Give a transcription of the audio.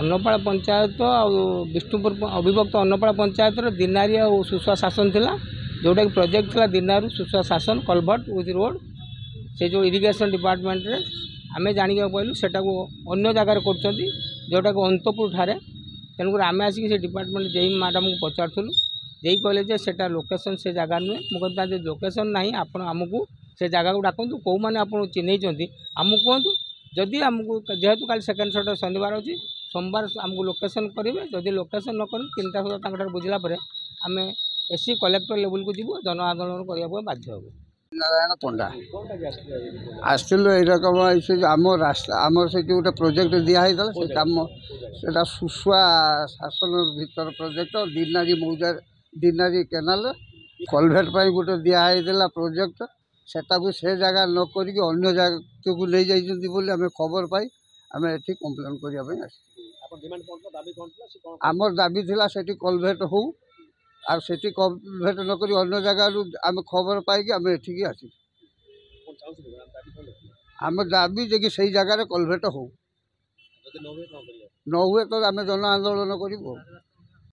अन्नपाड़ा पंचायत विष्णुपुर अविभक्त अन्नपाड़ा पंचायत दिनारी और सुसुआ शासन थिला जोटा कि प्रोजेक्ट थिला दिनारू सुसुआ शासन कलभर्ट विथ रोड से जो इरिगेशन डिपार्टमेंट रे आमे जानिक कहलु सेटा को अन्य जगार कर जोटा कि अंतपुर ठारे तेणुक आम आसिक से डिपार्टमेंट जेई मैडम को पचारूँ जेई कहले जे सेटा लोकेशन से जगह नुहे मुझे लोकेशन ना आप आमको से जगह को डाकू कौ मैंने आपको चिन्हई आमको कहतु जदि आमको जेहेतु काली सेकेंड सैटरडे शनिवार अच्छी सोमवार आमको लोकेशन करेंगे जदि लोकेशन न कर चिंता सहित बुझला आम एससी कलेक्टर लेवल को जीव जन आंदोलन करने बाध्य हूँ। नारायण पंडा आसलु यकम आम रास्ता आम से गोटे प्रोजेक्ट दिखाई से कम से सुसुआ शासन भर प्रोजेक्ट दिनारी मौजा दिनारी केनाल कलभेट गोटे दिखाई प्रोजेक्ट सेटा को से जगह न करी अन्य जगह को ले जाइए आम खबर पाई आम ये कम्प्लेन करने आमर दाबी थिला सेठी कलभेट हो और सेठी कलभेट न करी अन्य जगह आम खबर पाई आम एठिकी आसी आम दाबी जे कि सही जगह कलभेट हो न हुए तो आम जन आंदोलन करूँ।